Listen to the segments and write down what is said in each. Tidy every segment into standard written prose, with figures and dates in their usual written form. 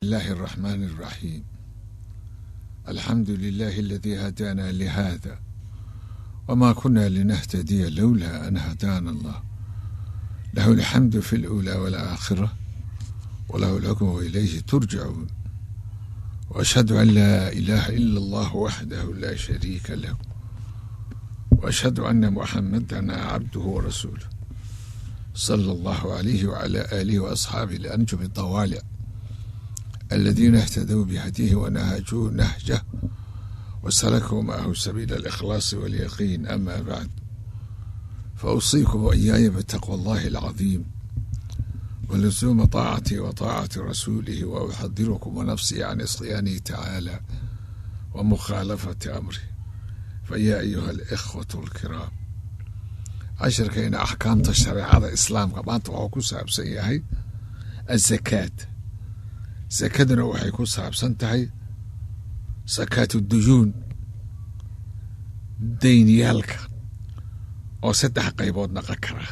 الله الرحمن الرحيم. الحمد لله الذي هدانا لهذا وما كنا لنهتدي لولا أن هدانا الله، له الحمد في الأولى والآخرة وله الحكم وإليه ترجعون. وأشهد أن لا إله إلا الله وحده لا شريك له، وأشهد أن محمدا عبده ورسوله صلى الله عليه وعلى آله وأصحابه الأنجم الطوالع الذين اهتدوا بهديه ونهجوا نهجه وسلكوا معه سبيل الإخلاص واليقين. أما بعد، فأوصيكم وإياي بتقوى الله العظيم ولزوم طاعته وطاعة رسوله، وأحذركم ونفسي عن عصيانه تعالى ومخالفة أمره. فيا أيها الإخوة الكرام، عشركينا أحكام الشريعة الإسلام كمان توقع سابسن ياهي الزكاة. زكادنا waxay ku saabsan tahay zakaatu duyuun, dayniyaalka oo saddex qaybood noqon kara.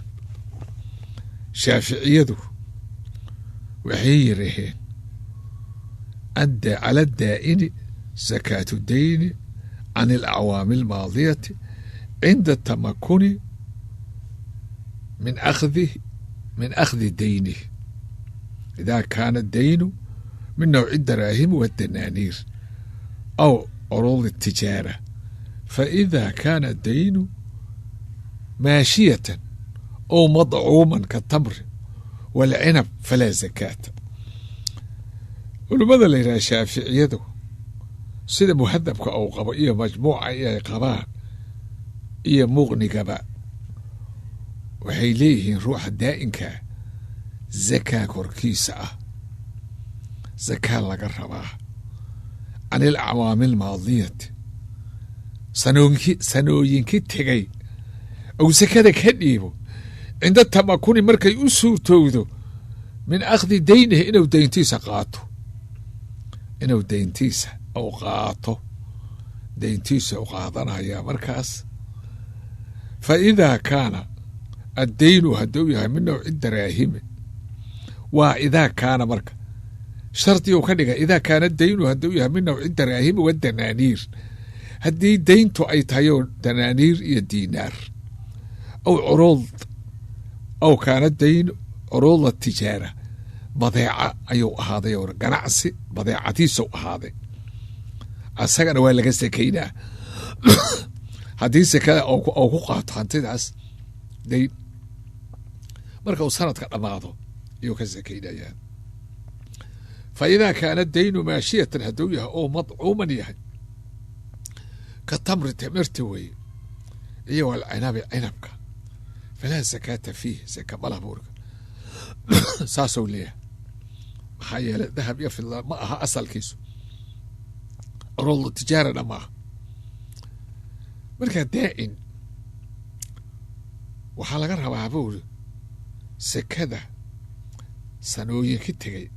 shaaficiyadu waxay yiraahdeen adda ala daa'ini zakaatu dayni عن الأعوام الماضية عند التمكن من أخذ دينه، إذا كان الدين من نوع الدراهم والدنانير أو عروض التجارة. فإذا كان الدين ماشية أو مضعوما كالتمر والعنب فلا زكاة. ولماذا لا شافعيته سيدة مهذبك أو قبائية مجموعة إيا قباء إيا مغني قباء وحيليه روح دائنك زكاة كوركيسة زكاة لغا رباه عن الأعوام الماضية سنوينكي تغي أو زكاة كديبو عند التمكن مركي أسو تودو من أخذ دينه إنو دينتيسا قاطو، إنو دينتيسا أو قاطو دينتيسا أو قاطنا يا مركز. فإذا كان الدين هدويها من نوع الدراهم، وإذا كان مركز شرطي وكذا إذا كان الدين هدويها من نوع الدراهم والدنانير، هدي دينتو أي تايو دنانير إيا دينار أو عروض، أو كان الدين عروض التجارة بضيعة أيو هذا يور قناعسي بضيعتي سوء هذا أساقنا وين لقى سكينة هدي سكا أو قاط هانتداس دين مركو سنة كلاماضو يو كسكينة يعني. فإذا كان الدين ماشية هدويها أو مضعوما يعني كالتمر تمرتوي إيو العنب عنبك فلا زكاة فيه زكاة بلا بورك ساسو ليه محايا الذهب يفل معها أصل كيسو رول التجارة معها مركا دائن وحالا قرها وعبور سكادة سنوية كتغي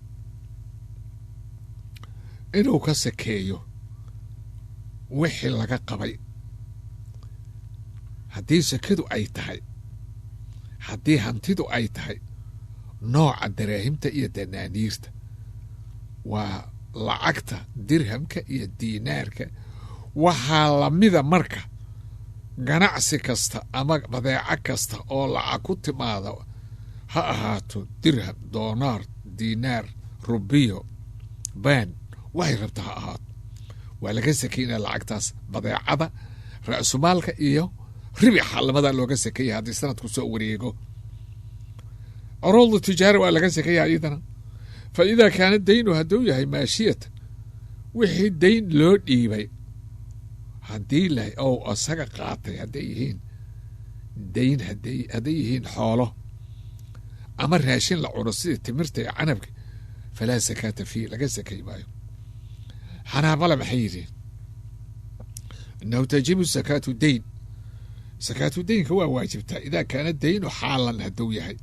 إنو كسكيو وحي لغا قبي هدي سكدو أي تهي هدي هانتدو أي تهي نوع الدراهمتا إيا دنانيرتا ولعقتا درهمكا إيا ديناركا وحالميدا مركا ganacsi kasta ama badeeco kasta oo lacag ku timaada ha ahaato dirham, doonaar, diinaar, rubiyo, baan, waxay rabta ha ahaato waa laga sakeynaa lacagtaas badeecada ra'sumaalka iyo ribixa lamada looga sakeeyaa haddii sanadku soo wareego. عروض التجارة waa laga sakeeyaa iyadana. فإذا كان الدين هدو yahay maashiyatan wixii dayn loo dhiibay haddii leh oo asaga qaatay hadday yihiin dayn hadday yihiin xoolo ama raashin la cuno sida timirta iyo canabka falaa zakaata fiihi laga sakay maayo. xanaabala maxay yidhiin innahu tajibu zakaatu dayn, zakaatu daynka waa waajibtaa idaa kaana daynu xaalan hadduu yahay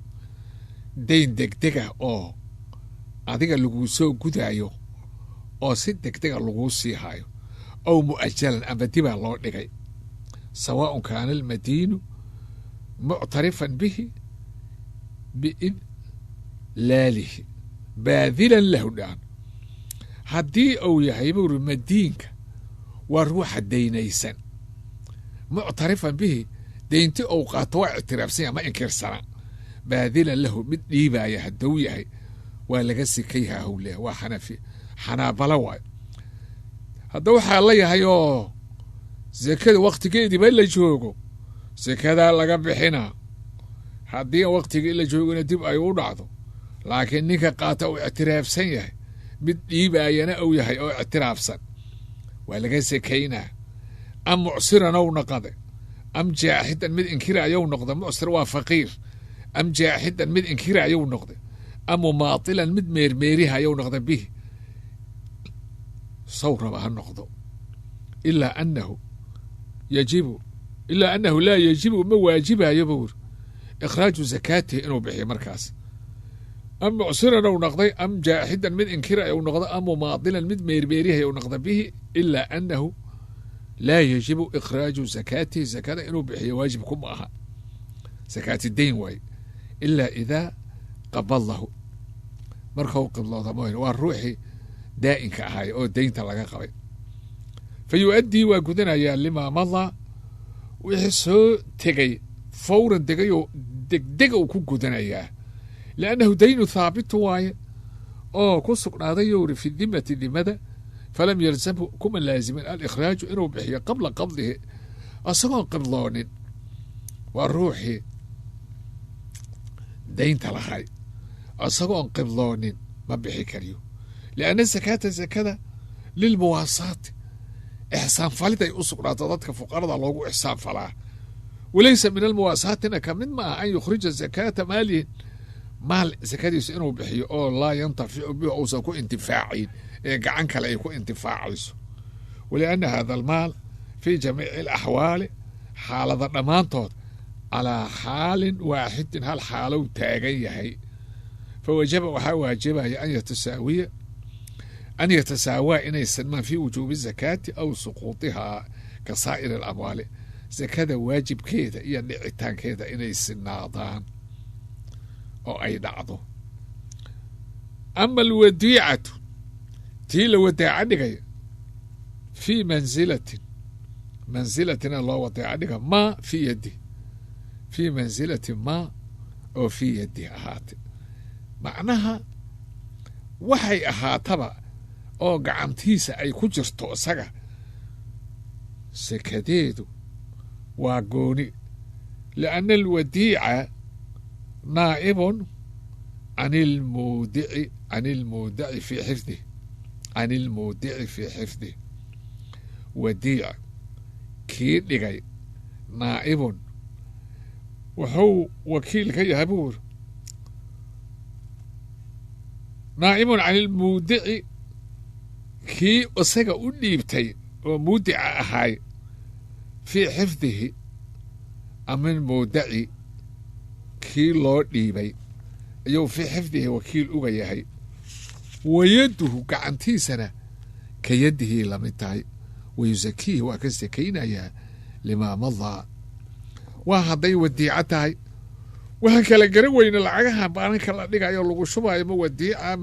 dayn degdega oo adiga laguu soo gudaayo oo si degdega laguu sii haayo أو مؤجلا أما دبا الله دغاي، سواء كان المدين معترفا به بإذلاله باذلا له دان haddii uu yahay buuri madiinka waa ruuxa daynaysan muctarifan bihi daynti uu qaato waa ictiraafsan yahay ma inkirsana baadilan lahu mid dhiibaaya hadduu yahay waa laga sikayhaa howleha waa xanaabala waay hadda waxaa la yahay oo sekada waktigeediiba la joogo sekadaa laga bixinaa haddii waktigii la joogona dib ay u dhacdo laakiin ninka qaata uu ictiraafsan yahay mid dhiibaayana uu yahay oo ictiraafsan waa laga sekaynaa am mucsiran ou naqade am jaaxidan mid inkiraayou noqda mucsir waa faqiir am jaaxidan mid inkiraayou noqda am mumaatilan mid meermeerihayou noqda bihi sow raba ha noqdo ilaa anahu laa yajibu ma waajibayo buur ikhraaju zakaatihi inuu bixiyo markaas am mucsiran ou noqday am jaaxidan mid inkiraay ou noqdo am mumaatilan mid meermeerihay ou noqda bihi ilaa anahu laa yajibu ikhraaju zakaatihi zakada inuu bixiyo waajib kuma aha zakaati dayn waaye ilaa idaa qabadahu markau qiblooda mooyne waa ruuxii daa'inka ahaay oo daynta laga qabay fa yu-addii waa gudanayaa limaa madaa wixii soo tegay fawran degayoo degdega uu ku gudanayaa liannahu daynu thaabitu waaye oo ku sugnaaday yowri fi dimati dimada falam yalzamhu kuma laazimin alikhraaju inuu bixiyo qabla qabdihi isagoon qibloonin waa ruuxii daynta lahay isagoon qibloonin ma bixi kariyo lianna zakaata zakada lilmuwaasaati ixsaan falid ay u sugnaato dadka fuqarada loogu ixsaan falaa walaysa min almuwaasaatina ka mid maaha an yukhrija zakaata maalihin maal zakadiisu inuu bixiyo oo laa yantaficu bihi uusan ku intifaacin ee gacan kale ay ku intifaacayso walianna hada almaal fii jamiici alaxwaali xaalada dhammaantood calaa xaalin waaxidin hal xaalow taagan yahay fawajaba waxaa waajibaya an yatasaawaa inay sinmaan fii wujuubi zakaati aw suquutihaa ka saa'iri alamwaali zakada waajibkeeda iyo dhicitaankeeda inay sinaadaan oo ay dhacdo ama alwadiicatu tii la wadaaca dhigaya fii manzilatina loo wadaaca dhiga maa fii yadi fii mansilati maa oo fii yadi ahaate macnaha waxay ahaataba oo gacantiisa ay ku jirto isaga sekadeedu waa gooni lianna alwadiica naa'ibun can ilmuudici fii xifdih wadiica kii dhigay naa'ibun wuxuu wakiil ka yahay buur naa'ibun can ilmuudici kii isaga u dhiibtay oo muudica ahaay fii xifdihi amin muudaci kii loo dhiibay ayuu fii xifdihi wakiil uga yahay wayaduhu gacantiisana ka yadihii lamid tahay wayusakiihi waa ka sakaynayaa limaa madaa waa hadday wadiico tahay waxaan kala garan weyne lacagaha baaninka la dhigayo lagu shubayo ma wadiica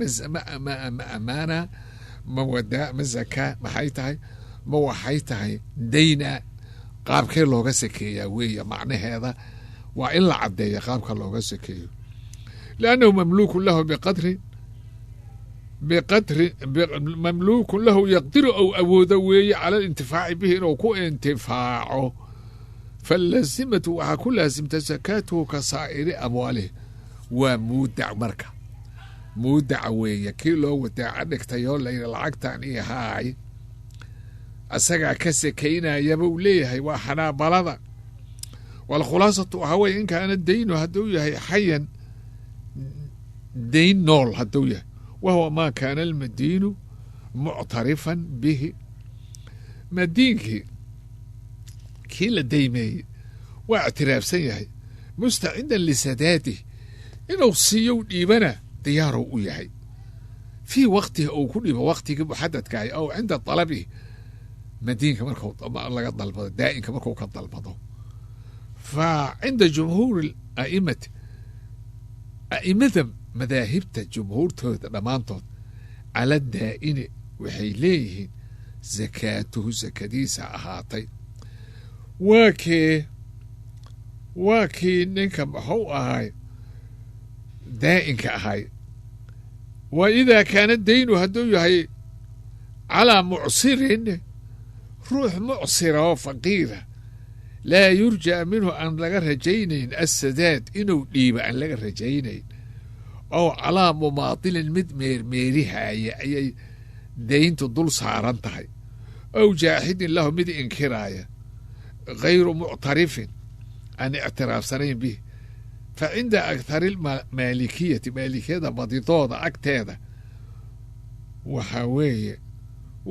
ma amaana ma zakaa maxay tahay ma waxay tahay dayna qaabkee looga sakeeyaa weeye macnaheeda waa in la caddeeya qaabka looga sakeeyo liannahu mamluukun lahu mamluukun lahu yaqdiru ou awoodo weeye cala alintifaaci bihi inuu ku intifaaco falazimatu waxaa ku laasimta zakaatuhu ka saa'iri amwaalih waa muudac marka muudaca weeye kii loo wadaaca dhigtayoo layidhi lacagtan iyo haay asagaa ka sakaynaya buu leeyahay waa xanaabalada waalkhulaasatu waxaa weye in kaana daynu hadduu yahay xayan dayn nool hadduu yahay wahuwa maa kaana almadiinu muctarifan bihi madiinkii kii la daymeeyey waa ictiraafsan yahay mustacidan lisadaadih inuu siiyo dhiibana diyaarow u yahay fii waktihi uu ku dhibo waktigii muxadadkahay ow cinda dalabihi madiinka marku laga dalbado daa'inka markuu ka dalbado fa cinda jumhuuri aimati a'imada madaahibta jumhuurtooda dhammaantood cala daa'ini waxay leeyihiin zakaatuhu zakadiisa ahaatay. waa kii ninka muxuu ahay daa'inka ahay. wa idaa kaana daynu hadduu yahay calaa mucsirin ruux mucsira oo faqiira laa yurjaa minhu aan laga rajaynayn assadaad inuu dhiiba aan laga rajaynayn, ow calaa mumaadilin mid meermeerihaaya ayay dayntu dul saaran tahay, ow jaaxidin lahu mid inkiraaya gayru muctarifin aan ictiraafsanayn bih. fa cinda akhari lmaalikiyati maalikiyada badidooda agteeda waxaa weeye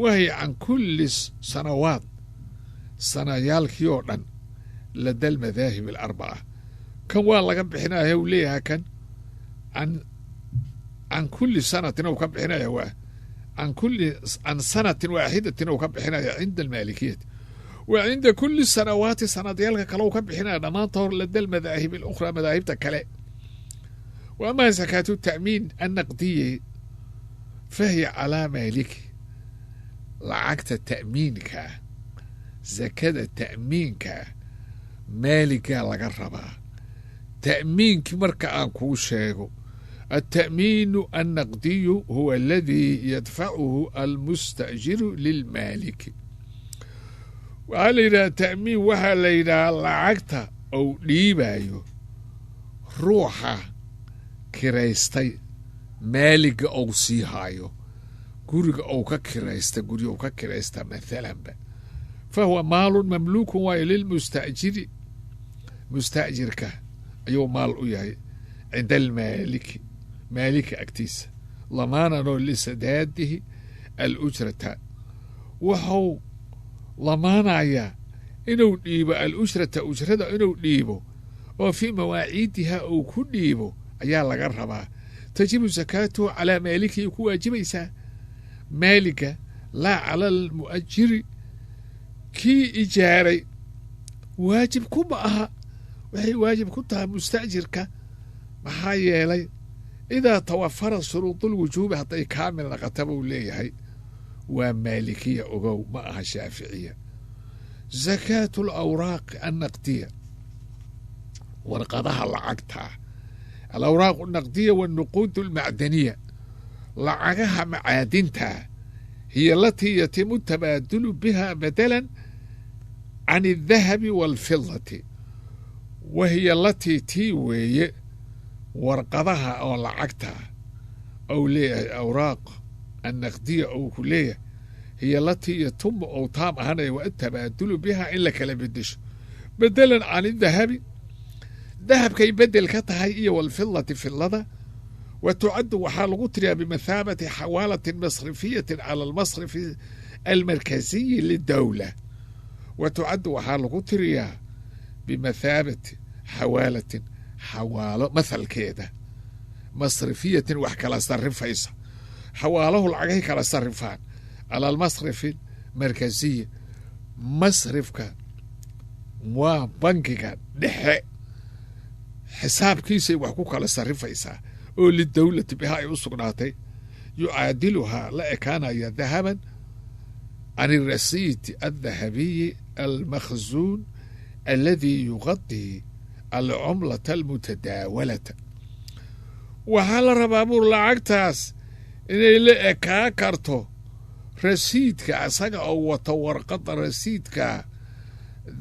wahiy can kulli sanawaad sanayaalkii oo dhan lada almadaahib alarbaca. kan waa laga bixinaya u leeyahay kan can kulli sanatin ou ka bixinaya waa can sanatin waaxidatin ou ka bixinaya cinda almaalikiyati wa cinda kulli sanawaati sanadyaalka kale ou ka bixinaya dhammaantood lada almadaahib alukhraa madaahibta kale. wa amaa zakaatu ta'miin annaqdiya fahiya calaa maaliki. lacagta ta'miinkaa zakada ta'miinkaa maaligaa laga rabaa. ta'miinkii marka aan kuu sheego, alta'miinu annaqdiyu huwa aladii yadfacuhu almusta'jiru lilmaaliki. waxaa la yidhaha ta'miin waxaa la yidhahaa lacagta ou dhiibayo ruuxa kiraystay maaliga ou sii haayo, guriga ou ka kiraysta gurya ou ka kiraysta maalanba, fa huwa maalun mamluukun waayo lilmusta'jiri musta'jirka ayuu maal u yahay cinda almaaliki maalika agtiisa, lamaananoo lisadaadihi alujrata. waxau lamaanayaa inuu dhiibo alujrata ujrada inuu dhiibo oo fii mawaaciidiha uu ku dhiibo ayaa laga rabaa. tajibu zakaatuhu calaa maalikii ku waajibaysaa maaliga laa cala almu'ajiri kii ijaaray waajib kuma aha, waxay waajib ku tahay musta'jirka. maxaa yeelay idaa tawafara shuruudulwujuubi hadday kaamil naqata buu leeyahay. waa maalikiya ogow, ma aha shaaficiya. zakaatu alawraaqi annaqdiya warqadaha lacagtaa, alawraaqu annaqdiya waannuquud almacdaniya lacagaha macaadintaa hiya alatii yatimu tabaadulu biha badalan can aldahabi waalfidati. wa hiya alatii tii weeye warqadaha oo lacagtaa ou leeyahay awraaq annaqdiya ou ku leeyahay hiya alatii yatumu ou taam ahanaya wa atabaadulu biha in la kala bedesho bedelan can idahabi dahabkay bedel ka tahay iyo waalfidati fidlada. wa tucaddu waxaa lagu tiriyaa bimathaabati xawaalatin masrifiyatin cala almasrifi almarkaziyi lidowla. wa tucaddu waxaa lagu tiriyaa bimathaabati xawaalatin xawaalo mathalkeeda masrifiyatin wax kala sarifaysa. xawaalahu lacagahay kala sarifaan cala almasrifi markaziyi. masrifka waa bankiga dhexe xisaabkiisay wax ku kala sarifaysaa oo lidowlati biha ay u sugnaatay. yucaadiluhaa la ekaanaya dahaban can irasiiti aldahabiyi almakhzuun aladii yuqadii alcumlata almutadaawalata. waxaa la rabaa buur lacagtaas inay la ekaa karto rasiidka asaga oo wato warqadda rasiidka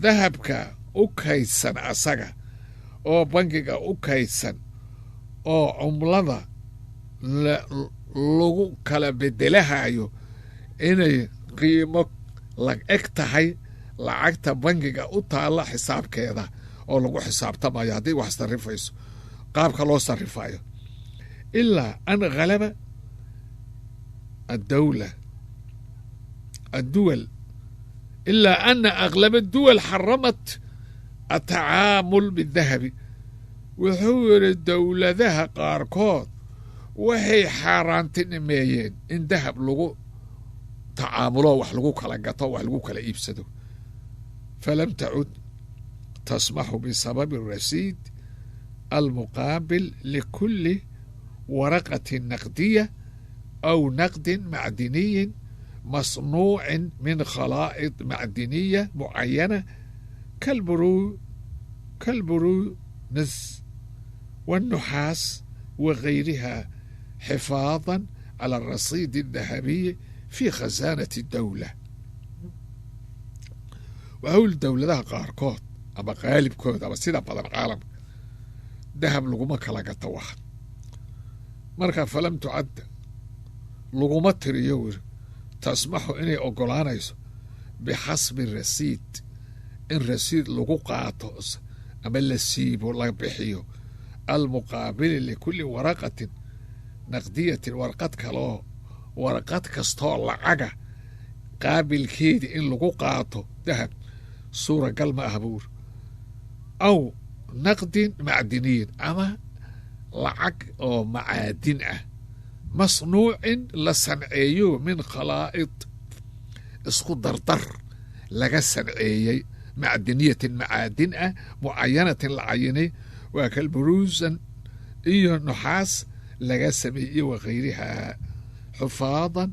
dahabka u kaydsan asaga oo bankiga u kaydsan oo cumlada lagu kala bedelahayo inay qiimo la eg tahay lacagta bankiga u taalla xisaabkeeda oo lagu xisaabtamayo hadday wax sarifayso qaabka loo sarifayo. ilaa an halaba الدول إلا أن أغلب الدول حرمت التعامل بالذهب. wuxuu yidhi dowladaha qaarkood waxay xaaraantinimeeyeen in dahab lagu tacaamulo wax lagu kala gato wax lagu kala iibsado. falam tacud tasmaxu bisababi rasiid almuqaabil likulli waraqatin naqdiya aw naqdin macdiniyin مصنوع من خلائط معدنية معينة كالبرونز والنحاس وغيرها، حفاظا على الرصيد الذهبي في خزانة الدولة. وأول دولة قاركود أما غالب كود أما سيدا بدن عالم ذهب لغما كلاقة واحد مركا فلم تعد لغما تريور تسمح إني أقولانيس بحسب الرصيد إن رصيد لغو قاطوس أما اللسيب والله بحيو المقابل لكل ورقة نقدية ورقات كالو ورقات كستول لعقة قابل كيد إن لغو قاطو ذهب صورة قلم أهبور أو نقد معدني أما لعق أو معادن مصنوع لصنعيه من خلائط اسكو دردر لغا صنعيه معدنية معادن معينة لعينه وكالبروز إيو نحاس لغا سميه وغيرها، حفاظا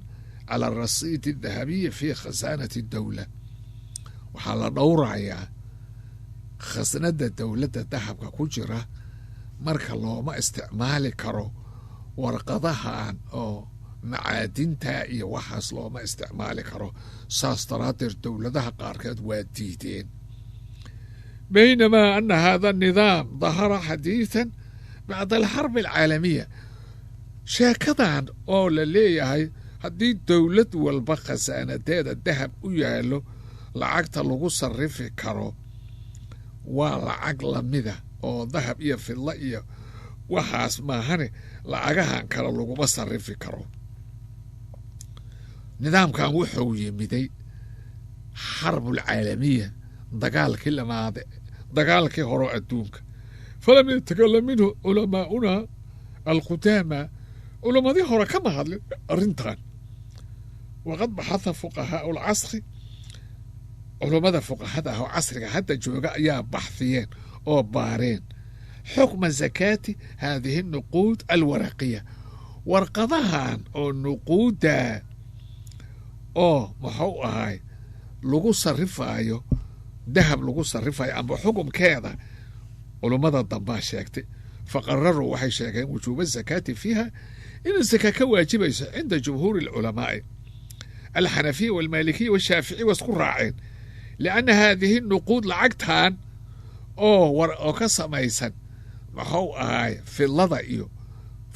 على الرصيد الذهبي في خزانة الدولة. وحالا دورعيا خزنة الدولة الذهب كجرة marka looma isticmaali karo warqadahan oo macaadinta iyo waxaas looma isticmaali karo saas daraadeed dowladaha qaarkeed waa diideen. بينما أن هذا النظام ظهر حديثا بعد الحرب العالمية sheekadan oo la leeyahay haddii dowlad walba khasaanadeeda dahab u yaalo lacagta lagu sarrifi karo waa lacag lamida oo dahab iyo fidla iyo waxaas maahane lacagahan kale laguma sarrifi karo. nidaamkan wuxuu yimiday xarbul caalamiya dagaalkii hore adduunka falam yatakalam minhu culamaa'una alqudaama culamadii hore kama hadlin arrintan waqad baxatha fuqahaa'u lcasri culamada fuqahada ah oo casriga hadda jooga ayaa baxthiyeen oo baareen xukma zakaati haadihi nuquud alwaraqiya warqadahan oo nuquudda oo muxuu ahay lagu sarrifaayo dahab lagu sarrifayo amba xukumkeeda culummada dambaa sheegtay faqararuu waxay sheegeen wujuuba zakaati fiiha in zaka ka waajibayso cinda jumhuuri alculamaa'i alxanafiya walmaalikiya washaaficiya waa isku raaceen lianna haadihi nuquud lacagtan oo ka samaysan muxuu ahay fidlada iyo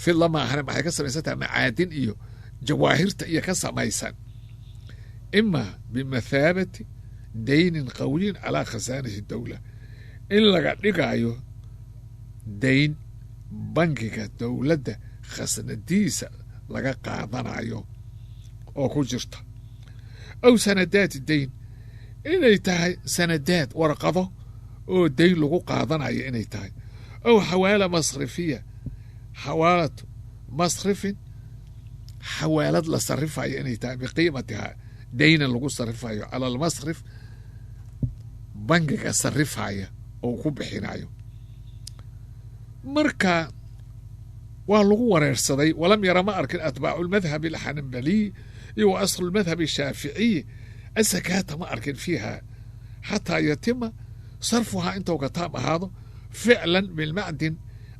fidla maahane maxay ka samaysantaha macaadin iyo jawaahirta iyo ka samaysan ima bimathaabati daynin qawiyin calaa khasaanati dowla in laga dhigayo dayn bangiga dowladda khasnadiisa laga qaadanayo oo ku jirta aw sanadaati dayn inay tahay sanadaad warqado oo dayn lagu qaadanayo inay tahay aw xawaala masrifiya xawaalatu masrifin xawaalad la sarrifayo inay tahay biqiimatiha daynan lagu sarrifayo cala almasrif bangiga sarrifaya oo ku bixinayo. marka waa lagu wareersaday walam yara ma arkin atbaacu lmadhabi alxanbaliy iyo wa aslu lmadhabi ashaaficiy asakaata ma arkin fiiha xataa yatima sarfuhaa intuu ka taab ahaado ficlan bilmacdin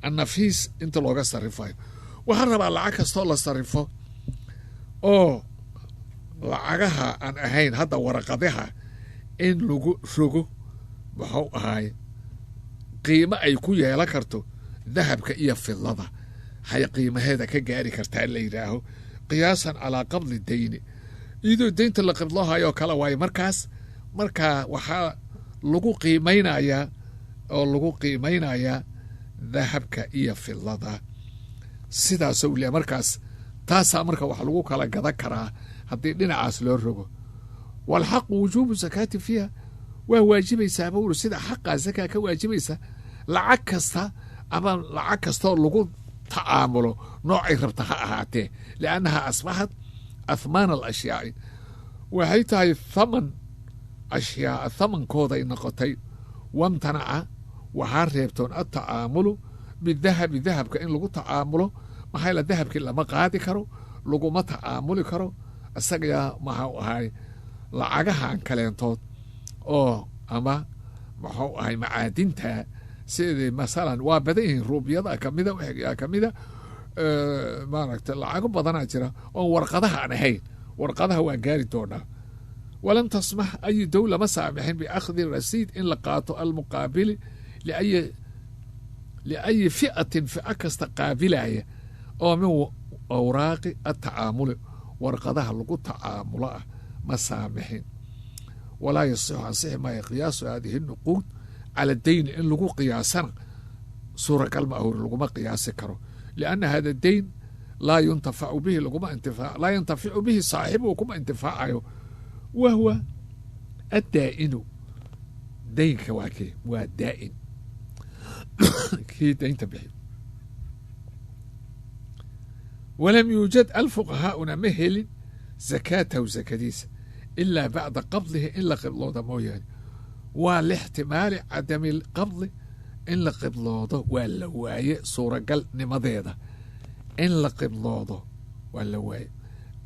annafiis inta looga sarrifayo. waxaa rabaa lacag kastoo la sarrifo oo lacagaha aan ahayn hadda waraqadaha in lagu rogo muxuu ahay qiimo ay ku yeelan karto dahabka iyo fidlada hay qiimaheeda ka gaari kartaa la yidhaaho qiyaasan calaa qabdi dayni iyadoo daynta la qibdlohayoo kale waayo markaa waxaa lagu qiimaynayaa dahabka iyo fidlada sidaasou le markaas taasaa marka wax lagu kala gadan karaa haddii dhinacaas loo rogo. walxaqu wujuubu zakaati fiiha waa waajibaysaa bawr sida xaqaa zakaa ka waajibaysa lacag kasta ama lacag kastoo lagu ta'aamulo noocay rabta ha ahaatee liannaha asbaxat ahmaan alashyaai waxay tahay thaman ashyaa thamankooday noqotay wamtanaca waxaa reebtoon ata'aamulu bidahabi dahabka in lagu ta'aamulo maxaa la dahabkii lama qaadi karo laguma ta'aamuli karo isaga maxuu ahay lacagahan kaleentood oo ama maxuu ahay macaadinta sidii masalan waa badan yihiin ruubyada kamida waxyaa kamida maaragta lacago badanaa jira oo warqadaha aan ahayn warqadaha waa gaari doonaa walam tasmax ay dowla ma saamixin biakhdi rasiid in la qaato almuqaabili liayi fi'atin fica kasta qaabilaya oo min awraaqi atacaamuli warqadaha lagu tacaamulo ah ma saamixin walaa yasixu ansixi maayo qiyaasu haadihi nuquud cala dayni in lagu qiyaasana suuragal ma ahuri laguma qiyaasi karo lianna hada dayn laa yuntafacu bihi laa yantaficu bihi saaxibuhu kuma intifaacayo wahuwa addaa'inu daynka waa kee waa daa'in kii daynta bixi walam yuujad alfuqahaa'una ma helin zakaatahu zakadiisa ilaa bacda qabdihi in la qibdooda mooyaane waa lixtimaali cadami lqabdi in la qibdoodo waa la waaye suuragalnimadeeda in la qibdoodo waa la waaye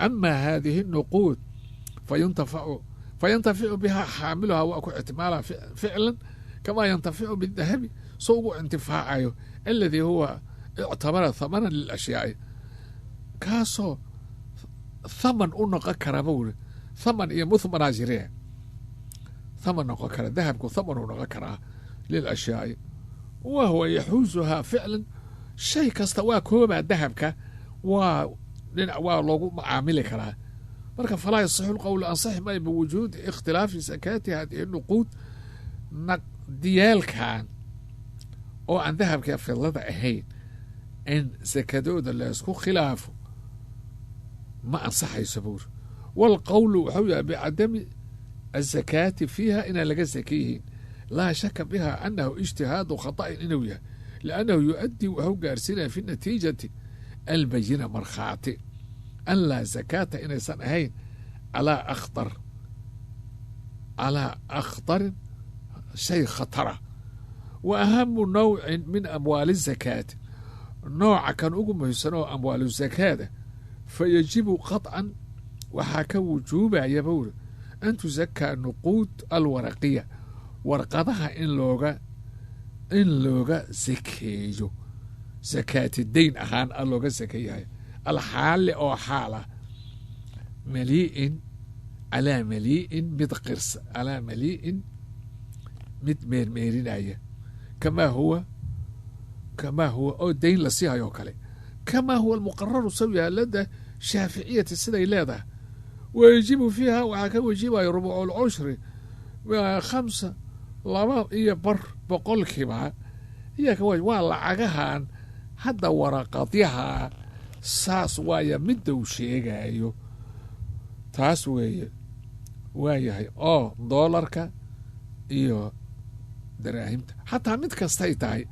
amaa haadihi nuquud fayantaficu bihaa xaamiluhaa waa ku ixtimaalaha ficlan kamaa yantaficu bidahabi soo ugu intifaacayo aladii huwa ictabara hamanan lilashyaai kaasoo thaman u noqon kara buri thaman iyo muthmanaa jiree thaman noqon kara dahabku thaman u noqon karaa lilashyaai wa huwa yaxuusuhaa ficlan shay kasta waa koobaa dahabka waa dhinac waa loogu macaamili karaa marka falaa yasixu lqowlu ansaxi maayo biwujuudi ikhtilaafi sakaati hadihi nuquud naqdiyaalkan oo aan dahabka fidlada ahayn in sakadooda laysku khilaafo ma ansaxayso buuri waalqowlu wuxuu yahay bicadami azakaati fiiha inaan laga saka yihiin laa shaka biha anahu ijtihaadu khata'in inuu yahay liannahu yu-addii wuxuu gaarsiinaya fi natiijati albayina markhaati an laa zakaata inaysan ahayn calaa akhtarin shay khatara wa ahamu nawcin min amwaali zakaati nooca kan ugu muhiimsan oo amwaalu zakaada fa yajibu qaطcan waxaa ka wujuubaya bowri an tusakaa nuquud alwaraqiya warqadaha in looga sakeeyo sakaati dayn ahaan a looga sakeeyahay alxaali oo xaala malii'in calaa malii'in mid qirsa calaa malii'in mid meermeerinaya kamaa huwa oo dayn la sii hayoo kale kamaa huwa almuqararu sawiya lada shaaficiyati siday leedahay wayajibu fiiha waxaa ka wajibayo rubuculcushri 5 2 boqolkiiba waa lacagahan hadda waraqadyaha saas waaya midou sheegayo taas weeye waayahay oo doolarka iyo daraahimta xataa mid kastay tahay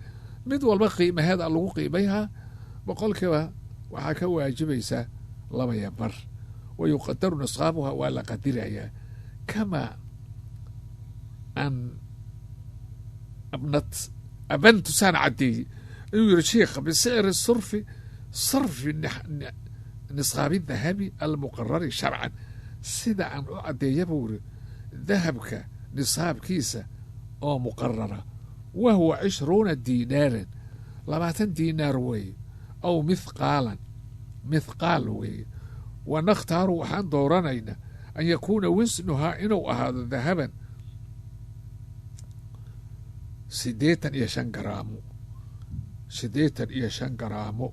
mid walba qiimaheeda lagu qiimayhaa boqolkiiba waxaa ka waajibaysaa 2 wa yuqadaru nisqaabuha waa la qadirayaa kamaa an abantu saan caddeeyey inuu yiri sheikha bisicri sarfi nisqaabi dahabi almuqarari sharcan sida aan u caddeeya buu iri dahabka nisaabkiisa oo muqarara wa huwa 20 diinaaran 20 diinaar weeye aw mithqaal weeye wa nakhtaaru waxaan dooranayna an yakuuna wisnuhaa inuu ahaado dahaban 85 garaamo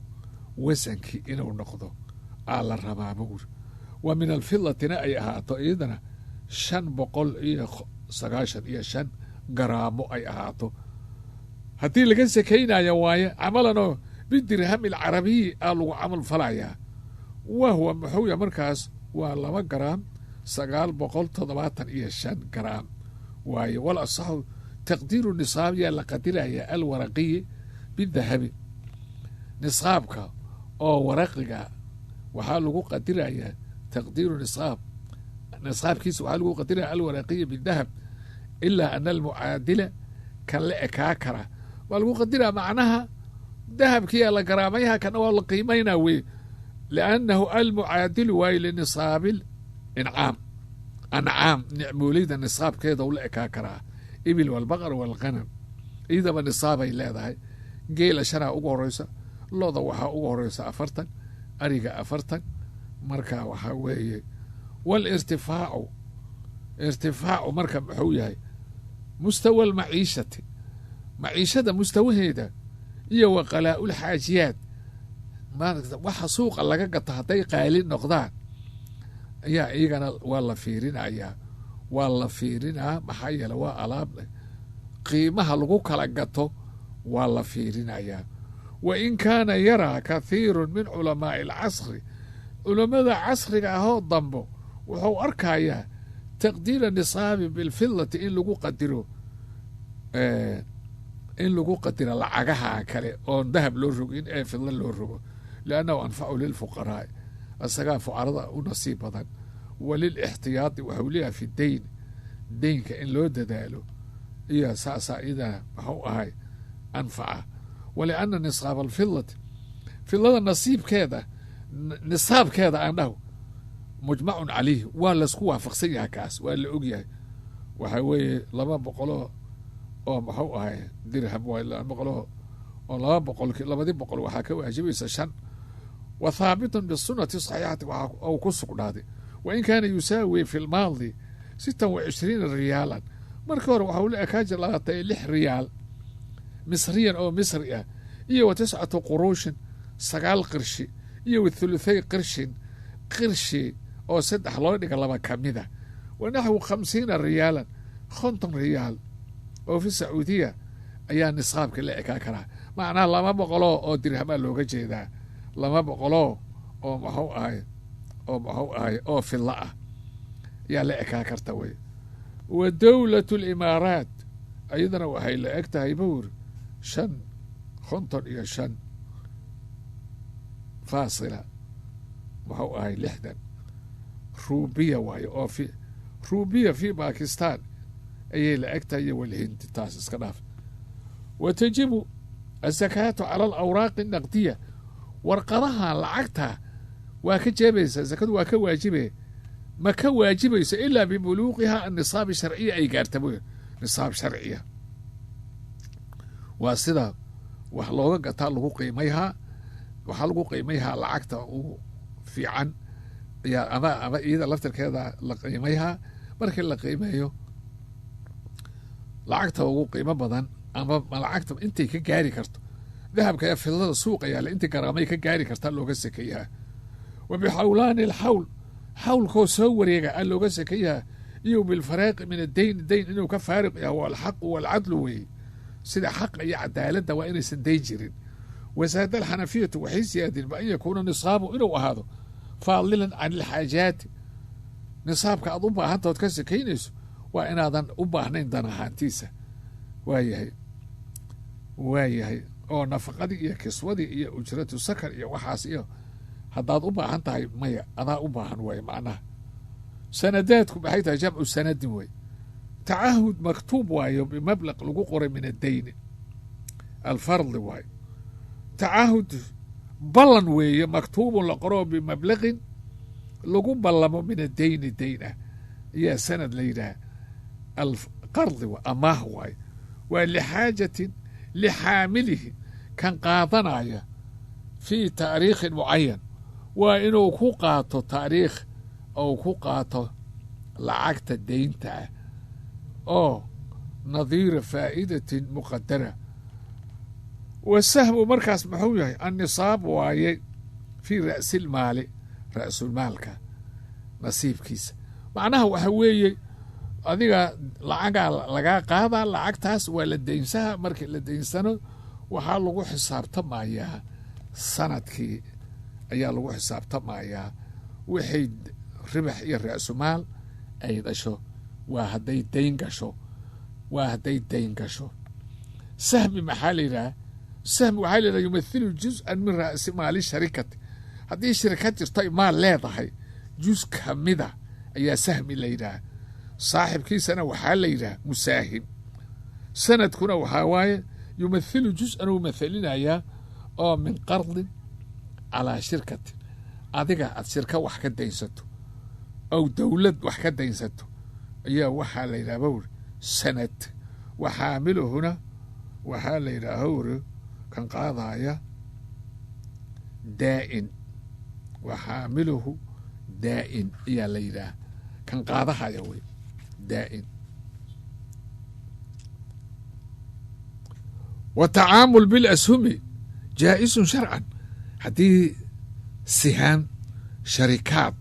wasankii inuu noqdo aa la rabaa buuri wa min alfidatina ay ahaato iyadana 595 garaamo ay ahaato haddii laga sakaynayo waaye camalanoo bidirhami alcarabiyi aa lagu camal falayaa wa huwa muxuu ya markaas waa 2 garaam 975 garaam waaye wal asaxu taqdiiru nisaab yaa la qadiraya alwaraqiyi bidahabi nisaabka oo waraqiga waxaa lagu qadirayaa taqdiiru nisaabkiisa waxaa lagu qadiraya alwaraqiyi bidahab ilaa ana almucaadila kan la ekaa kara waa lagu qadiraa macnaha dahabkiyaa la garaamayaha kana waa la qiimaynaa wey liannahu almucaadilu waayo linisaabi أنعام نعموليدا نصاب كذا ولا كاكرا إبل والبقر والغنم إذا بنصاب إلا هذا جيل شرا أقوريسا لوضا وحا أقوريسا أفرتا أريقا أفرتا مركا وحاوي والارتفاع مركا بحوياي مستوى المعيشة مستوى هيدا إيه وقلاء الحاجيات ما waxa suuqa laga gato haday qaalin noqdaan ayaa iyagana waa la fiirinaa maxaa yeele waa alaab qiimaha lagu kala gato waa la fiirinayaa wain kaana yaraa kathiiru min culamaa'i alcasri culamada casriga ahoo dambo wuxuu arkayaa taqdiira nisaabi bilfidati in lagu qadiro lacagaha kale oon dahab loo rogin ee fidla loo rogo لأنه أنفع للفقراء السقاف عرضة ونصيب بدن وللاحتياط وحولها في الدين دين كإن لو دالو إيا ساسا إذا هو هاي أنفع ولأن نصاب الفضة النصيب كذا نصاب كذا أنه مجمع عليه ولا سكوها فقسيها كاس ولا أجيه وحوي لما بقولوا أو ما هو هاي درهم ولا بقولوا ولا بقول لما دي بقول وحكي واجب شن وثابت بالسنة الصحيحة أو كسق هذه وإن كان يساوي في الماضي 26 ريالا مركور وحول أكاج لح ريال مصريا أو مصرية إيه و9 قروش 9 قرشي إيه و3 قرشي أو 6 لونك لما كمده ونحو 50 ريالا 50 ريال أو في السعودية أيها نصاب كلا إكاكرا معناه لما بقولوا أو درهم لوجا جيدا لما بقولوا أو ما هو آي أو في الله يا لا إكاكرتوي ودولة الإمارات أيضا وهي لأكتها يبور شن خنطر إلى شن فاصلة ما هو آي لحدا روبية وهي أو في روبية في باكستان أي لأكتها والهند تاسس كناف وتجب الزكاة على الأوراق النقدية ورقرها لعقتها وكجبس الزكاة وكواجبه ما كواجبه إلا ببلوغها النصاب الشرعية أي قارتبوه نصاب شرعية واسدا وحلوغا قطع لغو قيميها لعقتها في عن يا أما إذا لفتر كذا لقيميها مركي لقيميه لعقتها وقو قيمة بدن ama lacagta intay ka gaari karto dahabka ee fidlada suuqa yaala inta garaamay ka gaari karta looga sakeeyaa وبحولان الحول حولكو soo wareega aan looga sakeeyaa iyo بالفراق من الدين inuu ka faariq yahay waa الحق والعدل wey sida xaq iyo cadaaladda waa inaysan dayn jirin وزاد الحنفية waxay siyaadeen ba in yakuuna nisaabu inuu ahaado faadilan can الحاجات nisaabka aad u baahantaod ka sakeynayso waa inaadan u baahnayn dan ahaantiisa waayahay oo nafaqadii iyo kiswadii iyo ujratu sakar iyo waxaas iyo haddaad u baahan tahay maya adaa u baahan waaye macnaha sanadaadku maxay tahay jamcu sanadin wey tacahud maktuub waayo bimablaq lagu qoray min addayni alfardi waayo tacahud ballan weeye maktuubun la qoro bimablaqin lagu ballamo min addayni dayn ah ayaa sanad la yidhaha alqardi amaah waayo ولحاجة لحامله كان قاطنايا في تاريخ معين وإنه كو قاطو تاريخ أو كو قاطو لعقت الدين تاعه أو نظير فائدة مقدرة والسهم مركز محوية النصاب واي في رأس المال نصيب كيس معناه وحوية adiga lacagaa lagaa qaadaa lacagtaas waa la daynsaha markii la daynsano waxaa lagu xisaabtamayaa sanadkii ayaa lagu xisaabtamayaa wixay ribax iyo ra'sumaal ay dhasho waa hadday dayn gasho sahmi maxaa la yidhaha sahmi waxaa la yidhaha yumathilu juz-an min ra'si maali sharikati haddii shirkad jirto maal leedahay juz kamida ayaa sahmi la yidhaha صاحبكيسنا وحال ليلة مساهم سند كنا وحاواية يمثل جزءا ومثلنا يا أو من قرض على شركة أديك الشركة وحكا دينستو أو دولة وحكا دينسته يا وحا ليلة بور سنة وحامله هنا وحا ليلة هور كان قاضايا دائن وحامله دائن يا ليلة كان قاضها يوي دائن. والتعامل بالأسهم جائز شرعا هذه سهام شركات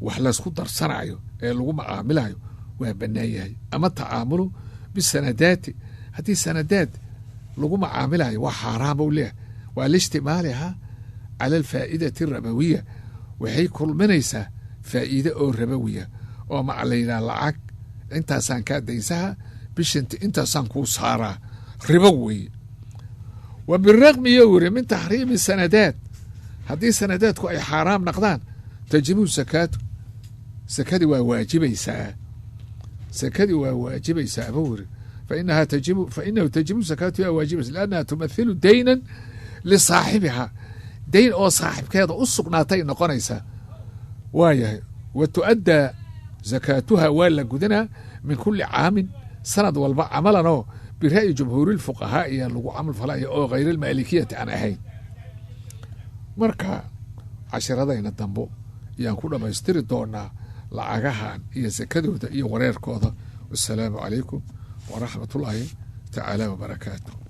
وحلاس خضر صنعيو لغو معاملها وبنايها. أما التعامل بالسندات هذه سندات لغو معاملها وحرام وليه والاشتمالها على الفائدة الربوية وهي كل منيسة فائدة ربوية وما علينا العك انت سان كاديسها بش انت سان كوسارة ربوي. وبالرغم يوري من تحريم السندات هذه السندات كو اي حرام نقدان تجب الزكاة زكاة وواجبيسا زكاة وواجبيسا بوري فإنه تجب زكاتها واجبة لأنها تمثل دينا لصاحبها دين أو صاحب كذا أسقناتي نقنيسا وايه وتؤدى زكاتها ولا جدنا من كل عام سند والبع عملنا برأي جمهور الفقهاء اللي عمل فلاحي أو غير المالكية أنا هاي مركا عشرتين الدنبو يكون ما يستري دونا لعجها يزكده يورير كذا. والسلام عليكم ورحمة الله تعالى وبركاته.